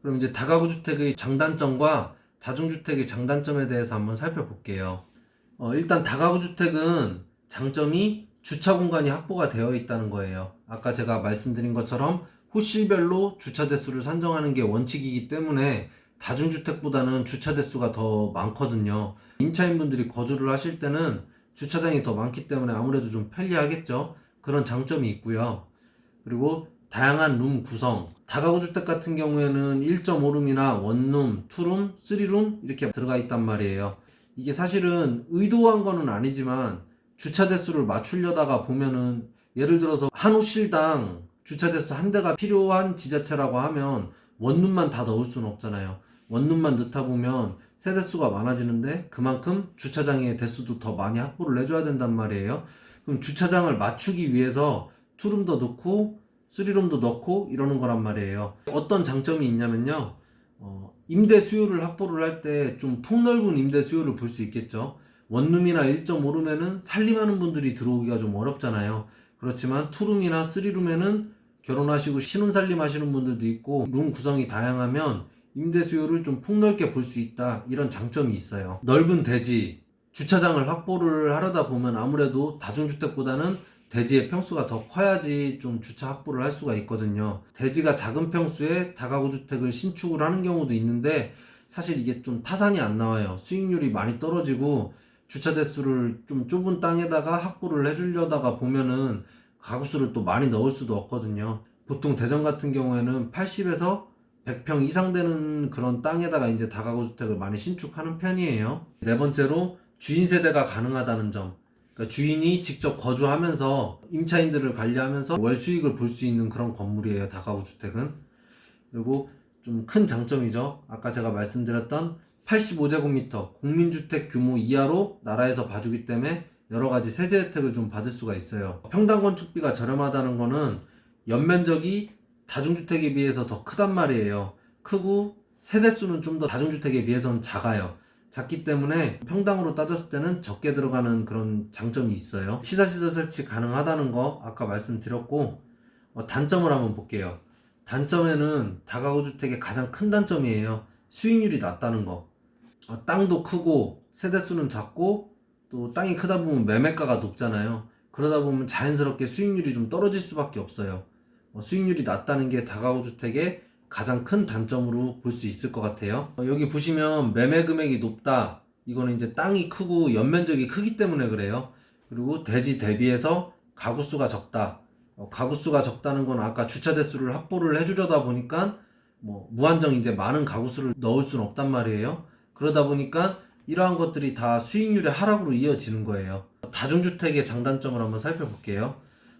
그럼 이제 다가구 주택의 장단점과 다중주택의 장단점에 대해서 한번 살펴볼게요. 일단 다가구 주택은 장점이 주차 공간이 확보가 되어 있다는 거예요. 아까 제가 말씀드린 것처럼 호실별로 주차 대수를 산정하는 게 원칙이기 때문에 다중주택보다는 주차 대수가 더 많거든요. 임차인분들이 거주를 하실 때는 주차장이 더 많기 때문에 아무래도 좀 편리하겠죠. 그런 장점이 있고요. 그리고 다양한 룸 구성. 다가구 주택 같은 경우에는 1.5룸이나 원룸, 투룸, 3룸 이렇게 들어가 있단 말이에요. 이게 사실은 의도한 거는 아니지만 주차 대수를 맞추려다가 보면은 예를 들어서 한 호실당 주차 대수 한 대가 필요한 지자체라고 하면 원룸만 다 넣을 수는 없잖아요. 원룸만 넣다 보면 세대수가 많아지는데 그만큼 주차장의 대수도 더 많이 확보를 해줘야 된단 말이에요. 그럼 주차장을 맞추기 위해서 투룸도 넣고 3룸도 넣고 이러는 거란 말이에요. 어떤 장점이 있냐면요. 임대 수요를 확보를 할 때 좀 폭넓은 임대 수요를 볼 수 있겠죠. 원룸이나 1.5룸에는 살림하는 분들이 들어오기가 좀 어렵잖아요. 그렇지만 투룸이나 3룸에는 결혼하시고 신혼살림 하시는 분들도 있고 룸 구성이 다양하면 임대 수요를 좀 폭넓게 볼 수 있다. 이런 장점이 있어요. 넓은 대지, 주차장을 확보를 하려다 보면 아무래도 다중주택보다는 대지의 평수가 더 커야지 좀 주차 확보를 할 수가 있거든요. 대지가 작은 평수에 다가구 주택을 신축을 하는 경우도 있는데 사실 이게 좀 타산이 안 나와요. 수익률이 많이 떨어지고 주차 대수를 좀 좁은 땅에다가 확보를 해주려다가 보면은 가구수를 또 많이 넣을 수도 없거든요. 보통 대전 같은 경우에는 80에서 100평 이상 되는 그런 땅에다가 이제 다가구 주택을 많이 신축하는 편이에요. 네 번째로 주인 세대가 가능하다는 점. 그러니까 주인이 직접 거주하면서 임차인들을 관리하면서 월 수익을 볼 수 있는 그런 건물이에요. 다가구 주택은. 그리고 좀 큰 장점이죠. 아까 제가 말씀드렸던 85제곱미터 국민주택 규모 이하로 나라에서 봐주기 때문에 여러 가지 세제 혜택을 좀 받을 수가 있어요. 평당 건축비가 저렴하다는 거는 연면적이 다중주택에 비해서 더 크단 말이에요. 크고 세대수는 좀 더 다중주택에 비해서는 작아요. 작기 때문에 평당으로 따졌을 때는 적게 들어가는 그런 장점이 있어요. 시설시설 설치 가능하다는 거 아까 말씀드렸고, 단점을 한번 볼게요. 단점에는 다가구 주택의 가장 큰 단점이에요. 수익률이 낮다는 거. 땅도 크고 세대수는 작고 또 땅이 크다 보면 매매가가 높잖아요. 그러다 보면 자연스럽게 수익률이 좀 떨어질 수밖에 없어요. 수익률이 낮다는 게 다가구 주택의 가장 큰 단점으로 볼 수 있을 것 같아요. 여기 보시면 매매 금액이 높다. 이거는 이제 땅이 크고 연면적이 크기 때문에 그래요. 그리고 대지 대비해서 가구수가 적다. 가구수가 적다는 건 아까 주차 대수를 확보를 해주려다 보니까 뭐 무한정 이제 많은 가구수를 넣을 수는 없단 말이에요. 그러다 보니까 이러한 것들이 다 수익률의 하락으로 이어지는 거예요. 다중주택의 장단점을 한번 살펴볼게요.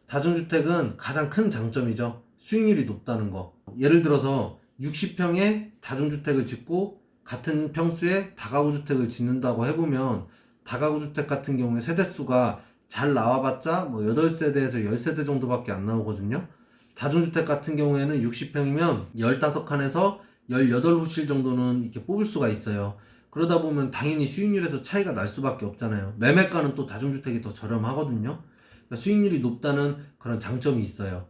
다중주택은 가장 큰 장점이죠. 수익률이 높다는 거. 예를 들어서 60평에 다중주택을 짓고 같은 평수에 다가구 주택을 짓는다고 해보면 다가구 주택 같은 경우에 세대수가 잘 나와봤자 뭐 8세대에서 10세대 정도밖에 안 나오거든요. 다중주택 같은 경우에는 60평이면 15칸에서 18호실 정도는 이렇게 뽑을 수가 있어요. 그러다 보면 당연히 수익률에서 차이가 날 수밖에 없잖아요. 매매가는 또 다중주택이 더 저렴하거든요. 그러니까 수익률이 높다는 그런 장점이 있어요.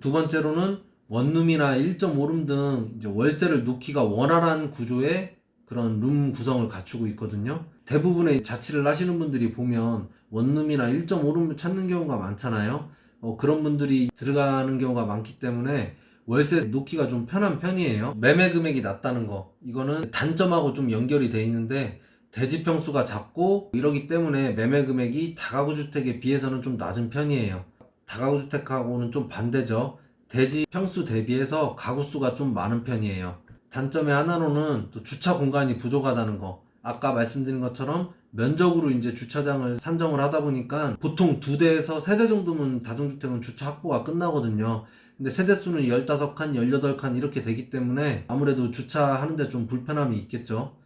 두 번째로는 원룸이나 1.5룸 등 이제 월세를 놓기가 원활한 구조의 그런 룸 구성을 갖추고 있거든요. 대부분의 자취를 하시는 분들이 보면 원룸이나 1.5룸을 찾는 경우가 많잖아요. 그런 분들이 들어가는 경우가 많기 때문에 월세 놓기가 좀 편한 편이에요. 매매 금액이 낮다는 거, 이거는 단점하고 좀 연결이 돼 있는데 대지 평수가 작고 이러기 때문에 매매 금액이 다가구 주택에 비해서는 좀 낮은 편이에요. 다가구 주택하고는 좀 반대죠. 대지 평수 대비해서 가구 수가 좀 많은 편이에요. 단점의 하나로는 또 주차 공간이 부족하다는 거. 아까 말씀드린 것처럼 면적으로 이제 주차장을 산정을 하다 보니까 보통 2대에서 3대 정도면 다중주택은 주차 확보가 끝나거든요. 근데 세대수는 15칸, 18칸 이렇게 되기 때문에 아무래도 주차하는데 좀 불편함이 있겠죠.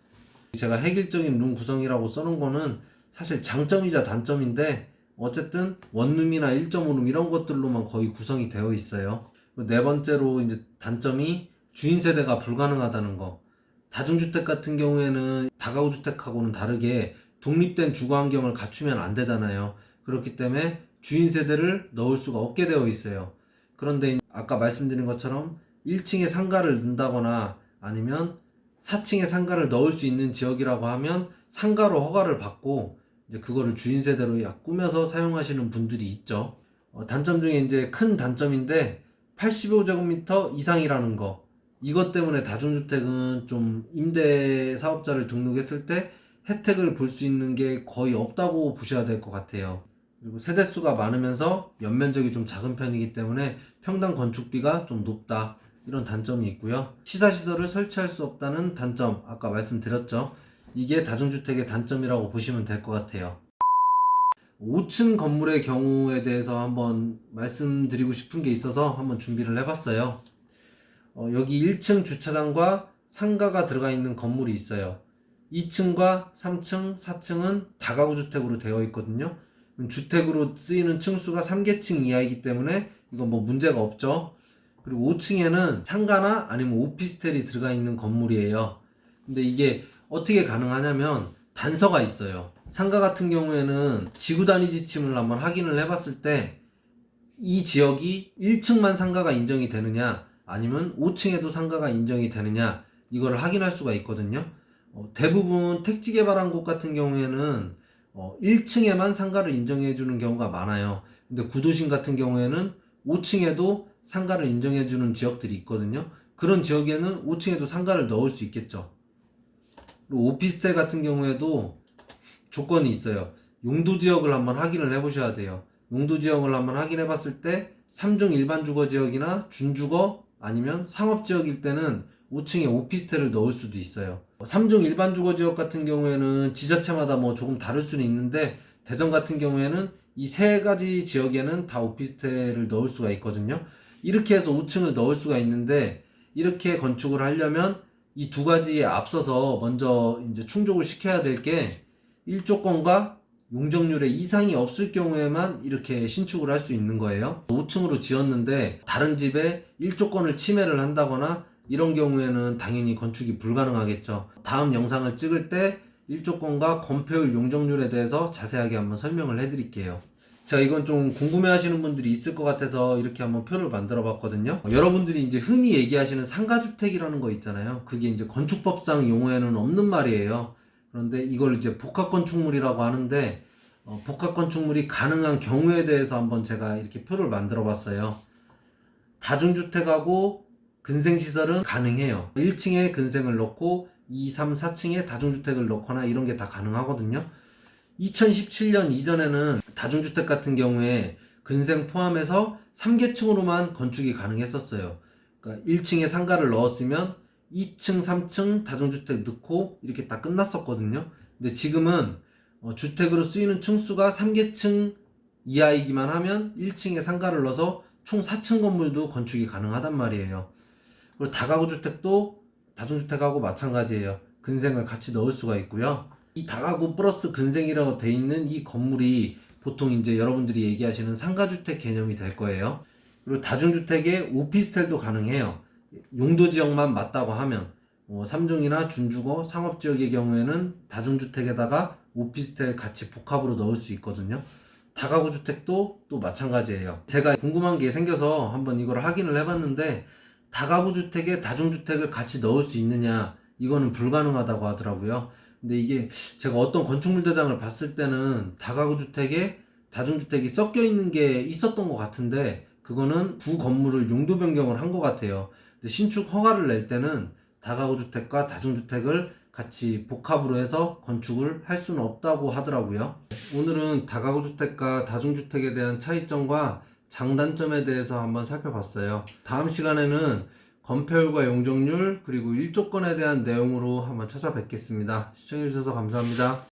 제가 획일적인 룸 구성이라고 써놓은 거는 사실 장점이자 단점인데 어쨌든 원룸이나 1.5룸 이런 것들로만 거의 구성이 되어 있어요. 네 번째로 이제 단점이 주인 세대가 불가능하다는 거. 다중주택 같은 경우에는 다가구 주택하고는 다르게 독립된 주거 환경을 갖추면 안 되잖아요. 그렇기 때문에 주인 세대를 넣을 수가 없게 되어 있어요. 그런데 아까 말씀드린 것처럼 1층에 상가를 넣는다거나 아니면 4층에 상가를 넣을 수 있는 지역이라고 하면 상가로 허가를 받고 이제 그거를 주인 세대로 약 꾸며서 사용하시는 분들이 있죠. 단점 중에 이제 큰 단점인데 85제곱미터 이상이라는 거. 이것 때문에 다중주택은 좀 임대 사업자를 등록했을 때 혜택을 볼 수 있는 게 거의 없다고 보셔야 될 것 같아요. 그리고 세대수가 많으면서 연면적이 좀 작은 편이기 때문에 평당 건축비가 좀 높다. 이런 단점이 있고요. 시사시설을 설치할 수 없다는 단점, 아까 말씀드렸죠. 이게 다중주택의 단점이라고 보시면 될 것 같아요. 5층 건물의 경우에 대해서 한번 말씀드리고 싶은 게 있어서 한번 준비를 해봤어요. 여기 1층 주차장과 상가가 들어가 있는 건물이 있어요. 2층과 3층, 4층은 다가구 주택으로 되어 있거든요. 주택으로 쓰이는 층수가 3계층 이하이기 때문에 이건 뭐 문제가 없죠. 그리고 5층에는 상가나 아니면 오피스텔이 들어가 있는 건물이에요. 근데 이게 어떻게 가능하냐면 단서가 있어요. 상가 같은 경우에는 지구 단위 지침을 한번 확인을 해봤을 때 이 지역이 1층만 상가가 인정이 되느냐 아니면 5층에도 상가가 인정이 되느냐 이거를 확인할 수가 있거든요. 대부분 택지 개발한 곳 같은 경우에는 1층에만 상가를 인정해 주는 경우가 많아요. 근데 구도심 같은 경우에는 5층에도 상가를 인정해 주는 지역들이 있거든요. 그런 지역에는 5층에도 상가를 넣을 수 있겠죠. 그리고 오피스텔 같은 경우에도 조건이 있어요. 용도 지역을 한번 확인을 해 보셔야 돼요. 용도 지역을 한번 확인해 봤을 때 3종 일반 주거 지역이나 준주거 아니면 상업 지역일 때는 5층에 오피스텔을 넣을 수도 있어요. 3종 일반 주거 지역 같은 경우에는 지자체마다 뭐 조금 다를 수는 있는데 대전 같은 경우에는 이 세 가지 지역에는 다 오피스텔을 넣을 수가 있거든요. 이렇게 해서 5층을 넣을 수가 있는데 이렇게 건축을 하려면 이 두 가지에 앞서서 먼저 이제 충족을 시켜야 될 게 1조건과 용적률의 이상이 없을 경우에만 이렇게 신축을 할 수 있는 거예요. 5층으로 지었는데 다른 집에 1조건을 침해를 한다거나 이런 경우에는 당연히 건축이 불가능하겠죠. 다음 영상을 찍을 때 1조건과 건폐율 용적률에 대해서 자세하게 한번 설명을 해드릴게요. 자, 이건 좀 궁금해 하시는 분들이 있을 것 같아서 이렇게 한번 표를 만들어 봤거든요. 여러분들이 이제 흔히 얘기하시는 상가주택이라는 거 있잖아요. 그게 이제 건축법상 용어에는 없는 말이에요. 그런데 이걸 이제 복합건축물이라고 하는데 복합건축물이 가능한 경우에 대해서 한번 제가 이렇게 표를 만들어 봤어요. 다중주택하고 근생시설은 가능해요. 1층에 근생을 넣고 2, 3, 4층에 다중주택을 넣거나 이런 게 다 가능하거든요. 2017년 이전에는 다중주택 같은 경우에 근생 포함해서 3계층으로만 건축이 가능했었어요. 그러니까 1층에 상가를 넣었으면 2층, 3층 다중주택 넣고 이렇게 다 끝났었거든요. 근데 지금은 주택으로 쓰이는 층수가 3계층 이하이기만 하면 1층에 상가를 넣어서 총 4층 건물도 건축이 가능하단 말이에요. 그리고 다가구 주택도 다중주택하고 마찬가지예요. 근생을 같이 넣을 수가 있고요. 이 다가구 플러스 근생이라고 돼 있는 이 건물이 보통 이제 여러분들이 얘기하시는 상가주택 개념이 될 거예요. 그리고 다중주택에 오피스텔도 가능해요. 용도 지역만 맞다고 하면 3종이나 준주거 상업지역의 경우에는 다중주택에다가 오피스텔 같이 복합으로 넣을 수 있거든요. 다가구 주택도 또 마찬가지예요. 제가 궁금한 게 생겨서 한번 이걸 확인을 해봤는데 다가구 주택에 다중주택을 같이 넣을 수 있느냐 이거는 불가능하다고 하더라고요. 근데 이게 제가 어떤 건축물 대장을 봤을 때는 다가구 주택에 다중주택이 섞여 있는 게 있었던 것 같은데 그거는 구 건물을 용도 변경을 한 것 같아요. 근데 신축 허가를 낼 때는 다가구 주택과 다중주택을 같이 복합으로 해서 건축을 할 수는 없다고 하더라고요. 오늘은 다가구 주택과 다중주택에 대한 차이점과 장단점에 대해서 한번 살펴봤어요. 다음 시간에는 건폐율과 용적률 그리고 1조건에 대한 내용으로 한번 찾아뵙겠습니다. 시청해주셔서 감사합니다.